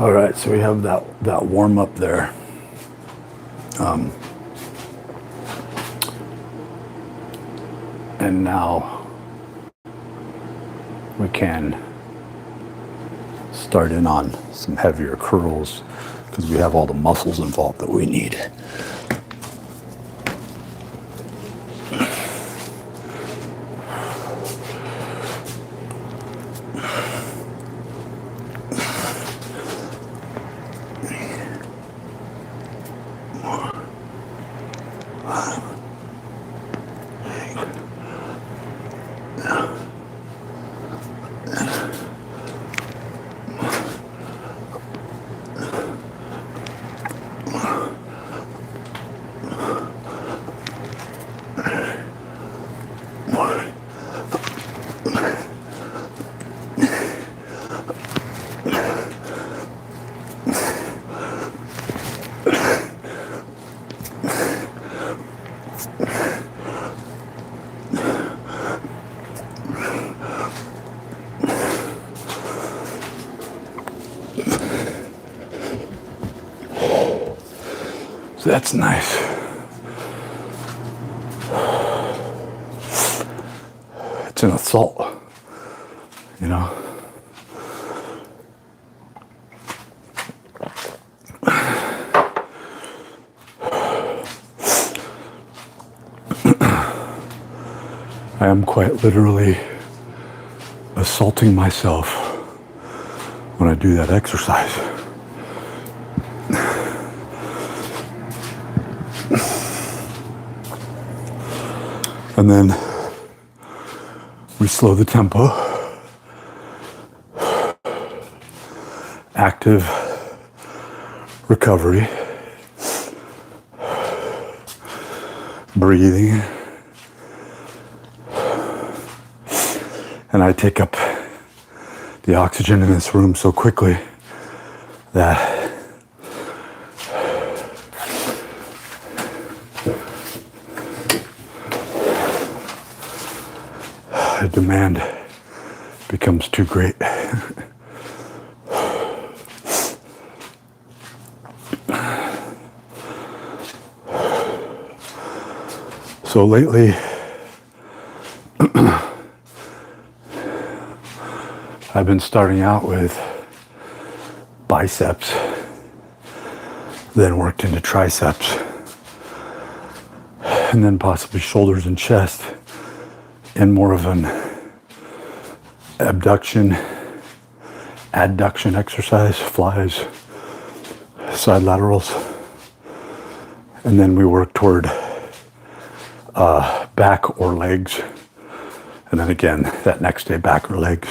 All right, so we have that warm up there. And now we can start in on some heavier curls because we have all the muscles involved that we need. So that's nice. It's an assault, you know. I am quite literally assaulting myself when I do that exercise. And then we slow the tempo. Active recovery. Breathing. And I take up the oxygen in this room so quickly that the demand becomes too great. So lately, I've been starting out with biceps, then worked into triceps, and then possibly shoulders and chest, and more of an abduction, adduction exercise, flies, side laterals, and then we work toward back or legs, and then again that next day back or legs.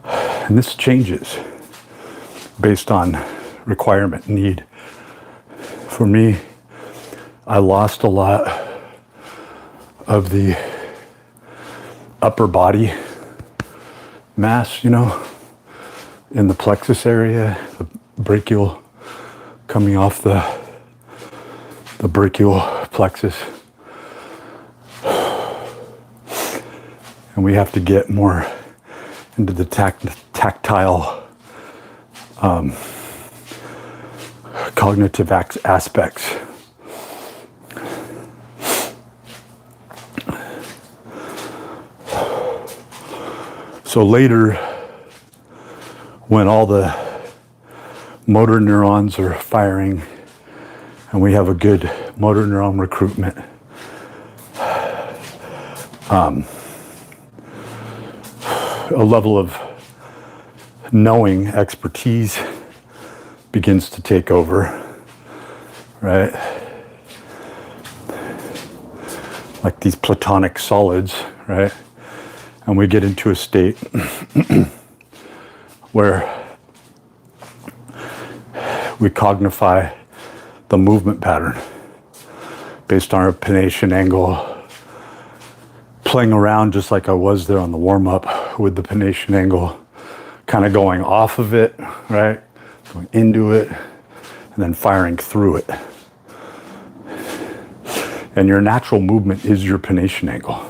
And this changes based on requirement, need. For me, I lost a lot of the upper body mass, you know, in the plexus area, the brachial, coming off the brachial plexus. And we have to get more into the tactile, cognitive aspects. So later, when all the motor neurons are firing and we have a good motor neuron recruitment, a level of knowing, expertise begins to take over, right? Like these platonic solids, right? And we get into a state where we cognify the movement pattern based on our pronation angle, playing around just like I was there on the warm-up with the pronation angle, kind of going off of it, right? Going into it, and then firing through it. And your natural movement is your pronation angle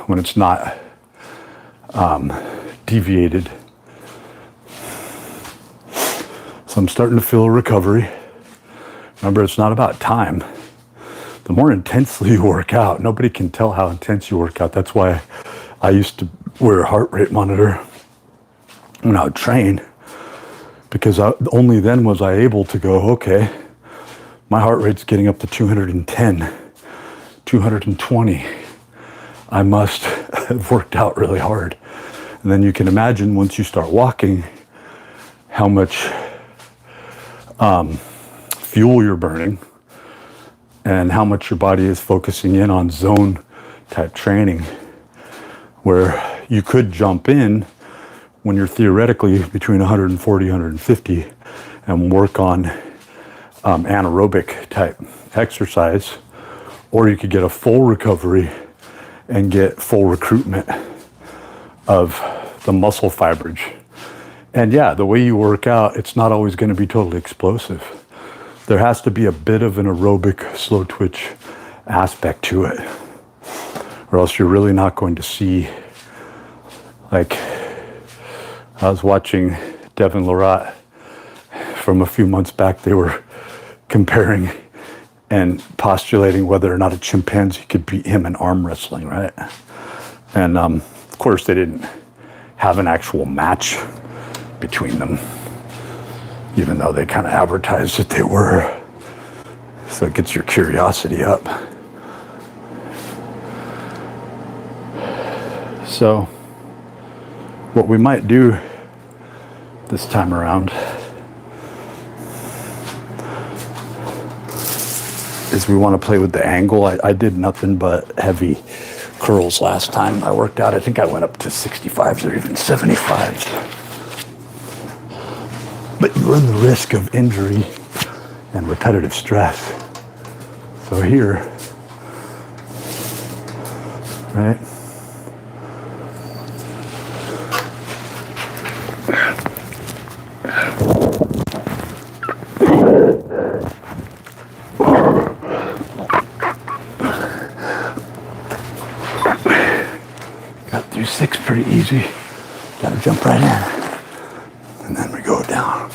when it's not deviated. So I'm starting to feel a recovery. Remember, it's not about time. The more intensely you work out, nobody can tell how intense you work out. That's why I used to wear a heart rate monitor when I would train, because only then was I able to go, okay, my heart rate's getting up to 210, 220. I must have worked out really hard. And then you can imagine once you start walking, how much fuel you're burning and how much your body is focusing in on zone type training, where you could jump in when you're theoretically between 140, 150 and work on anaerobic type exercise, or you could get a full recovery and get full recruitment of the muscle fibers. And yeah, the way you work out, it's not always going to be totally explosive. There has to be a bit of an aerobic slow twitch aspect to it, or else you're really not going to see. Like, I was watching Devin Larat from a few months back. They were comparing and postulating whether or not a chimpanzee could beat him in arm wrestling, right? And of course, they didn't have an actual match between them, even though they kind of advertised that they were. So it gets your curiosity up. So what we might do this time around is we want to play with the angle. I did nothing but heavy curls last time I worked out. I think I went up to 65s or even 75s. But you run the risk of injury and repetitive stress. So here, right? Got through 6 pretty easy. Gotta jump right in. And then we go down.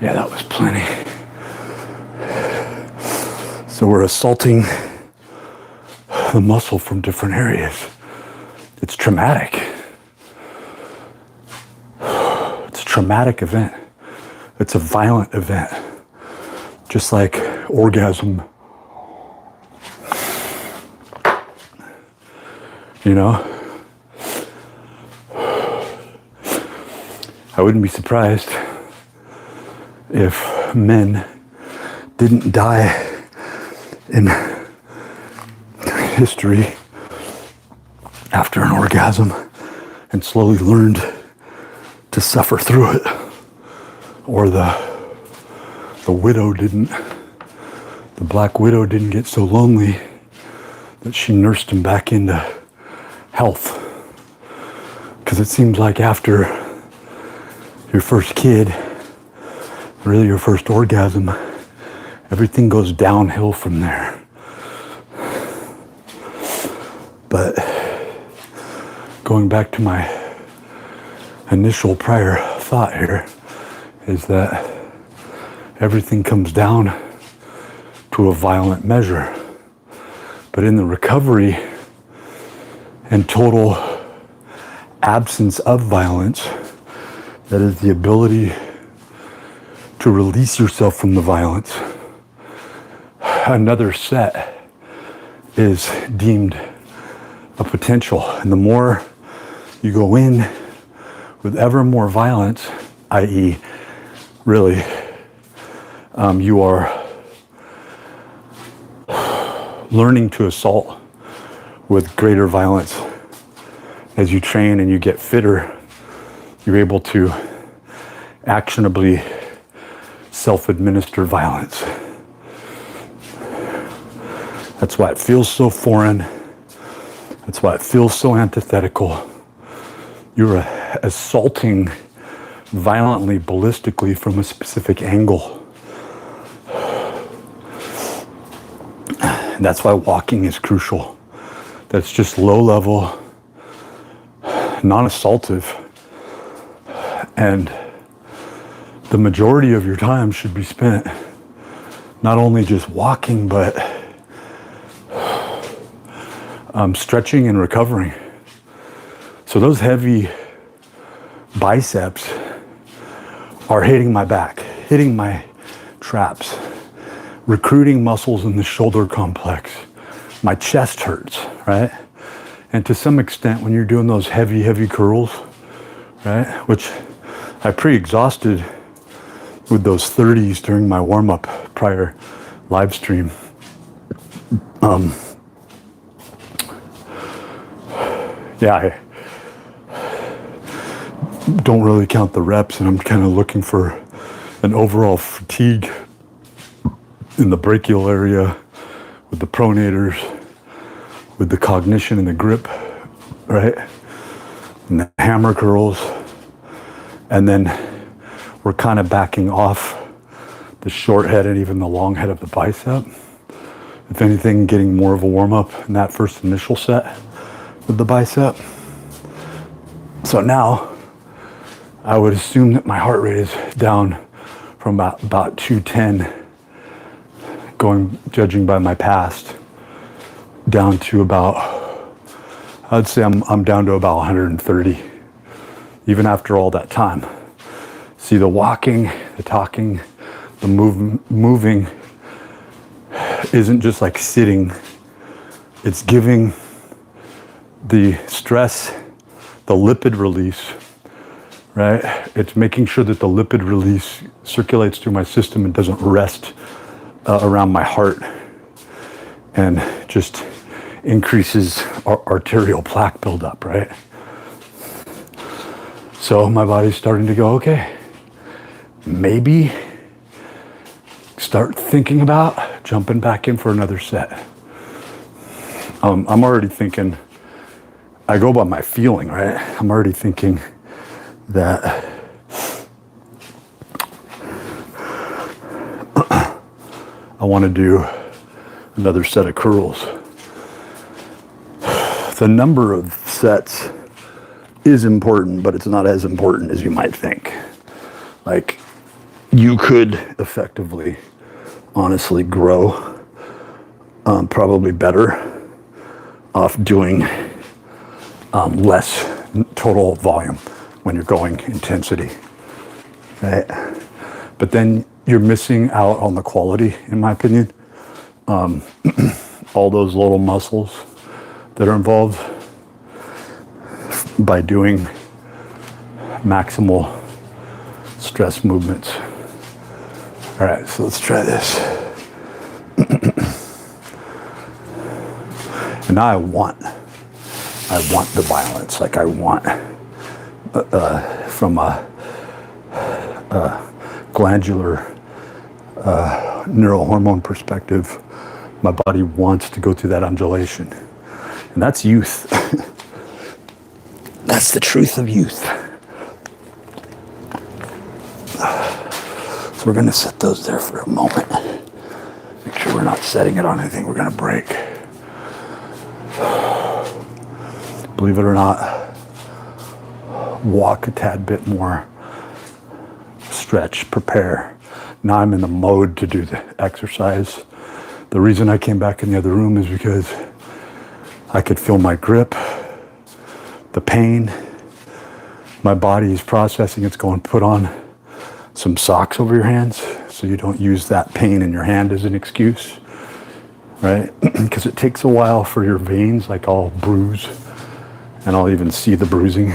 Yeah, that was plenty. So we're assaulting the muscle from different areas. It's traumatic. It's a traumatic event. It's a violent event. Just like orgasm. You know? I wouldn't be surprised if men didn't die in history after an orgasm and slowly learned to suffer through it. Or the widow didn't, the black widow didn't get so lonely that she nursed him back into health. Because it seems like after your first kid, really your first orgasm, everything goes downhill from there. But going back to my initial prior thought here, is that everything comes down to a violent measure. But in the recovery and total absence of violence, that is the ability to release yourself from the violence, another set is deemed a potential. And the more you go in with ever more violence, i.e., really, you are learning to assault with greater violence. As you train and you get fitter, you're able to actionably self-administer violence. That's why it feels so foreign. That's why it feels so antithetical. You're assaulting violently, ballistically from a specific angle. And that's why walking is crucial. That's just low level, non-assaultive, and the majority of your time should be spent not only just walking, but stretching and recovering. So those heavy biceps are hitting my back, hitting my traps, recruiting muscles in the shoulder complex. My chest hurts, right? And to some extent, when you're doing those heavy, heavy curls, right, which I pre-exhausted with those 30s during my warm-up prior live stream. Yeah, I don't really count the reps, and I'm kind of looking for an overall fatigue in the brachial area with the pronators, with the cognition and the grip, right? And the hammer curls. And then we're kind of backing off the short head and even the long head of the bicep. If anything, getting more of a warm up in that first initial set with the bicep. So now I would assume that my heart rate is down from about 210, judging by my past, down to about, I'd say I'm down to about 130, even after all that time. See, the walking, the talking, the moving isn't just like sitting. It's giving the stress, the lipid release, right? It's making sure that the lipid release circulates through my system and doesn't rest around my heart, and just increases arterial plaque buildup, right? So my body's starting to go, okay, maybe start thinking about jumping back in for another set. I'm already thinking, I go by my feeling, right? I'm already thinking that I want to do another set of curls. The number of sets is important, but it's not as important as you might think. Like, you could effectively, honestly grow probably better off doing less total volume when you're going intensity, right? But then you're missing out on the quality, in my opinion. All those little muscles that are involved by doing maximal stress movements. All right, so let's try this. And now I want the violence. Like, I want, from a glandular neurohormone perspective, my body wants to go through that undulation. And that's youth. That's the truth of youth. So we're gonna set those there for a moment. Make sure we're not setting it on anything we're gonna break. Believe it or not, walk a tad bit more, stretch, prepare. Now I'm in the mode to do the exercise. The reason I came back in the other room is because I could feel my grip, the pain. My body is processing. It's going, put on some socks over your hands so you don't use that pain in your hand as an excuse, right? Because it takes a while for your veins, like, I'll bruise, and I'll even see the bruising,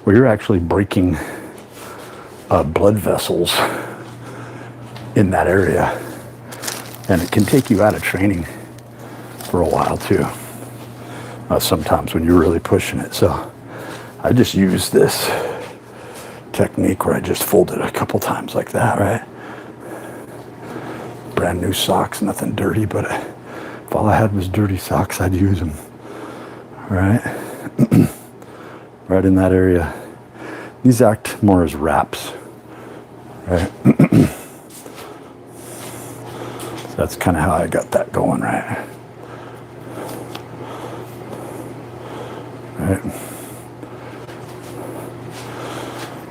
where you're actually breaking blood vessels in that area. And it can take you out of training for a while too. Sometimes when you're really pushing it. So I just use this technique where I just fold it a couple times like that, right? Brand new socks, nothing dirty, but if all I had was dirty socks, I'd use them, right? Right in that area. These act more as wraps, right? So that's kind of how I got that going, right? Right.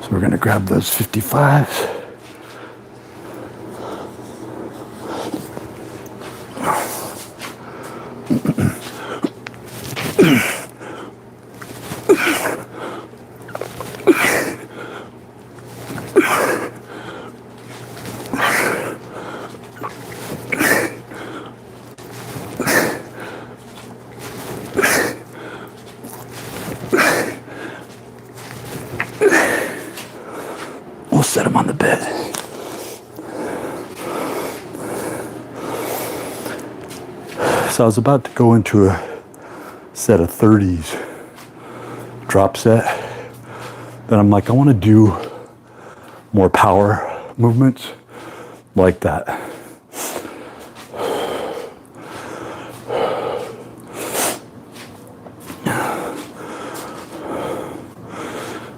So we're going to grab those 55s. We'll set them on the bed. So I was about to go into a set of 30s drop set. Then I'm like, I want to do more power movements like that.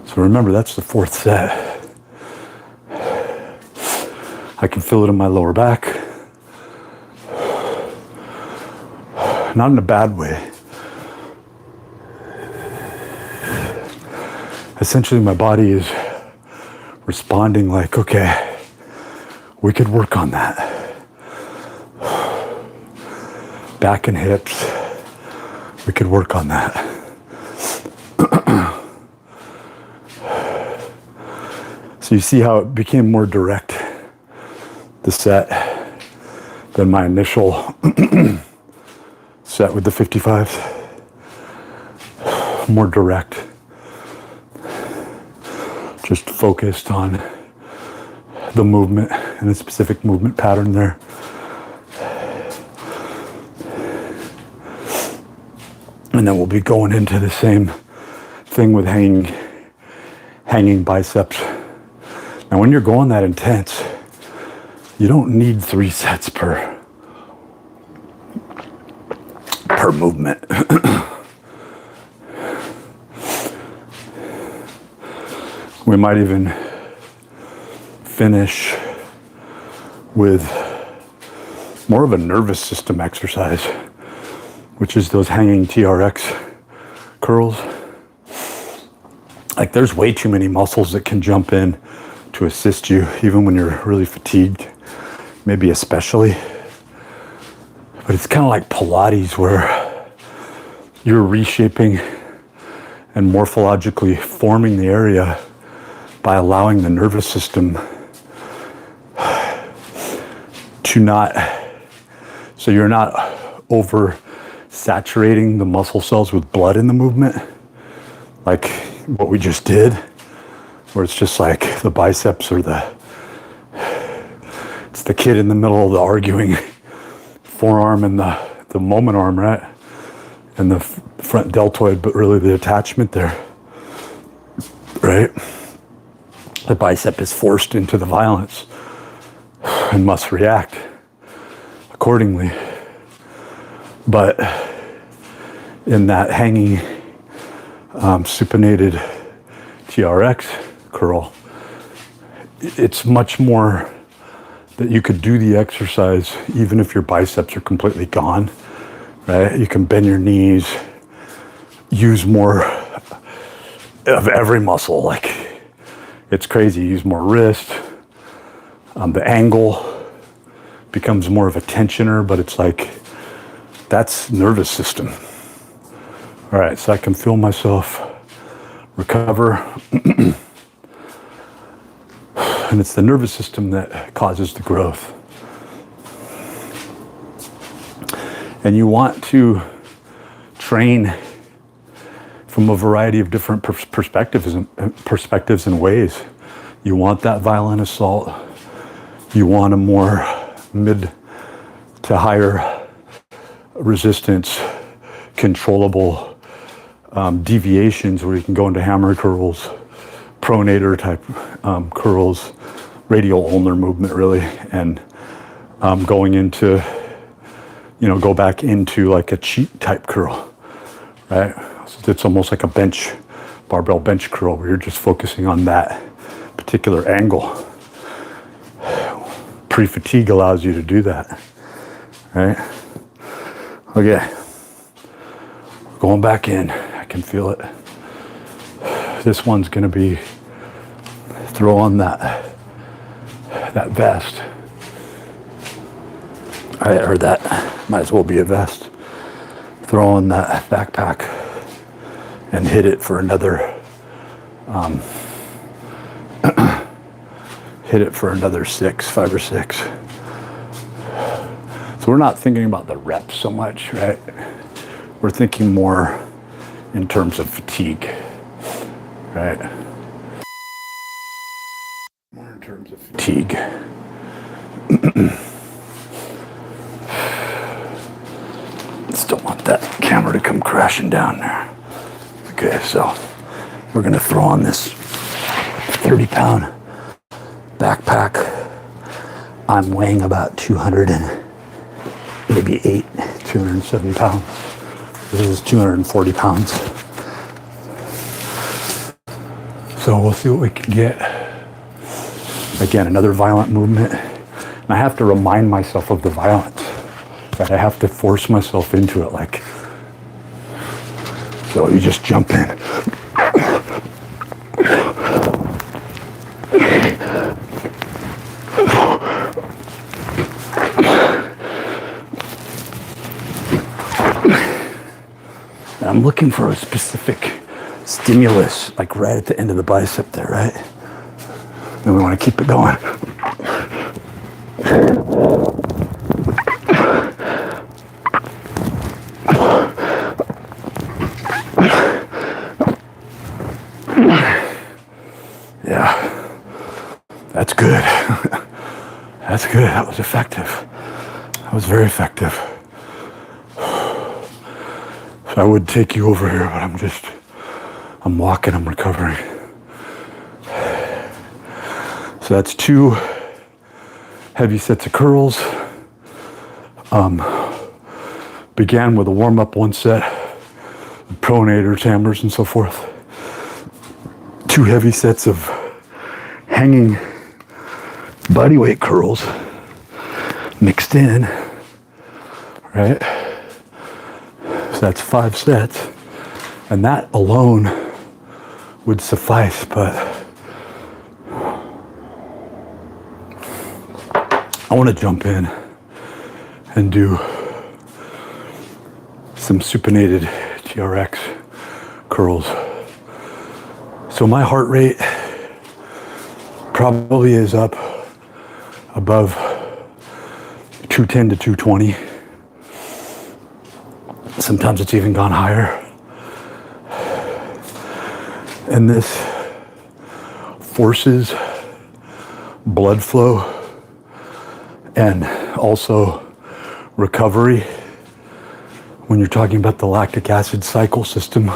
So remember, that's the fourth set. I can feel it in my lower back. Not in a bad way. Essentially, my body is responding like, okay, we could work on that. Back and hips, we could work on that. So you see how it became more direct, the set, than my initial set with the 55s. More direct. Just focused on the movement and a specific movement pattern there. And then we'll be going into the same thing with hanging biceps. Now when you're going that intense, you don't need 3 sets per movement. We might even finish with more of a nervous system exercise, which is those hanging TRX curls. Like there's way too many muscles that can jump in to assist you, even when you're really fatigued, maybe especially. But it's kind of like Pilates, where you're reshaping and morphologically forming the area by allowing the nervous system to not, so you're not over saturating the muscle cells with blood in the movement, like what we just did, where it's just like the biceps or it's the kid in the middle of the arguing forearm and the moment arm, right? And the front deltoid, but really the attachment there, right? The bicep is forced into the violence and must react accordingly. But in that hanging supinated TRX curl, it's much more that you could do the exercise even if your biceps are completely gone, right? You can bend your knees, use more of every muscle. Like, it's crazy. Use more wrist. The angle becomes more of a tensioner, but it's like, that's nervous system. All right, so I can feel myself recover. And it's the nervous system that causes the growth. And you want to train from a variety of different perspectives and ways. You want that violent assault. You want a more mid to higher resistance, controllable deviations where you can go into hammer curls, pronator type curls, radial ulnar movement really, and going into, go back into like a cheat type curl, right? So it's almost like a barbell bench curl where you're just focusing on that particular angle. Pre-fatigue allows you to do that. right? Okay, going back in, I can feel it. This one's gonna be, throw on that vest. Or that, might as well be a vest. Throw on that backpack and hit it for another, hit it for another 5 or 6. So we're not thinking about the reps so much, right? We're thinking more in terms of fatigue, right? More in terms of fatigue. Just don't want that camera to come crashing down there. Okay, so we're gonna throw on this 30-pound backpack. I'm weighing about 207 pounds. This is 240 pounds. So we'll see what we can get. Again, another violent movement. And I have to remind myself of the violence. That I have to force myself into it, like, so you just jump in. And I'm looking for a specific stimulus, like right at the end of the bicep there, right? And we want to keep it going. Yeah, that's good. That's good. That was effective. That was very effective. So I would take you over here, but I'm walking, I'm recovering. So that's 2 heavy sets of curls. Began with a warm-up 1 set, pronators, hammers, and so forth. 2 heavy sets of hanging bodyweight curls mixed in, right? So that's 5 sets, and that alone would suffice, but I want to jump in and do some supinated TRX curls. So my heart rate probably is up above 210 to 220. Sometimes it's even gone higher. And this forces blood flow and also recovery when you're talking about the lactic acid cycle system,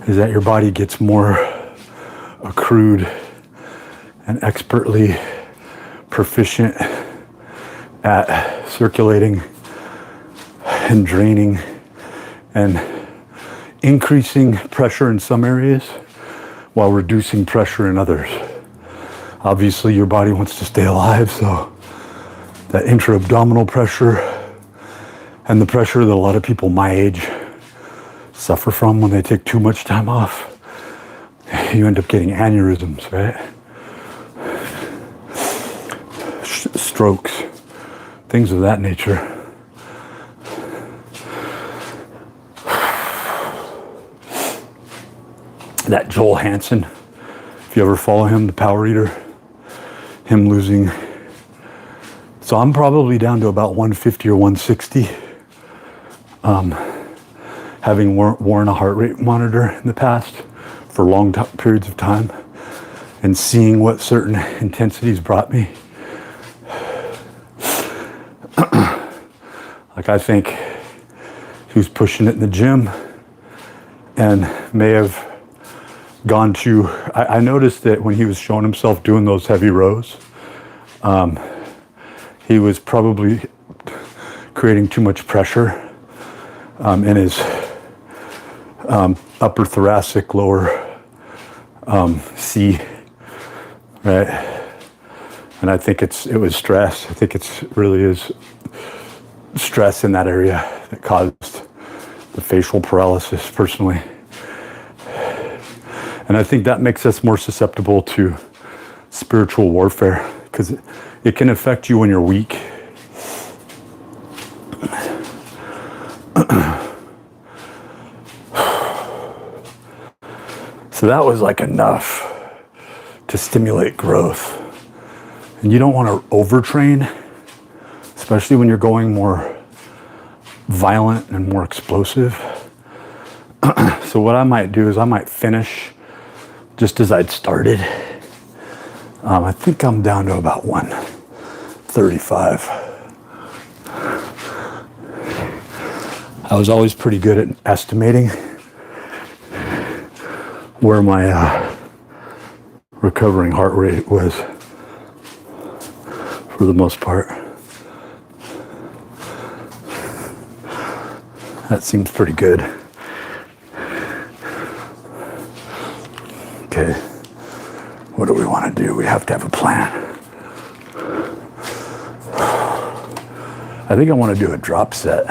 is that your body gets more accrued and expertly proficient at circulating and draining and increasing pressure in some areas while reducing pressure in others. Obviously, your body wants to stay alive, so that intra-abdominal pressure and the pressure that a lot of people my age suffer from when they take too much time off, you end up getting aneurysms, right? Strokes, things of that nature. That Joel Hansen, if you ever follow him, the Power Eater, him losing. So I'm probably down to about 150 or 160. Having worn a heart rate monitor in the past for long periods of time and seeing what certain intensities brought me. Like, I think he was pushing it in the gym and may have gone to, I noticed that when he was showing himself doing those heavy rows, he was probably creating too much pressure in his upper thoracic, lower C, right? And I think it was stress. I think it really is stress in that area that caused the facial paralysis personally. And I think that makes us more susceptible to spiritual warfare because it can affect you when you're weak. So that was like enough to stimulate growth. And you don't want to overtrain, especially when you're going more violent and more explosive. So what I might do is I might finish just as I'd started. I think I'm down to about 135. I was always pretty good at estimating where my recovering heart rate was for the most part. That seems pretty good. Okay, what do we want to do? We have to have a plan. I think I want to do a drop set.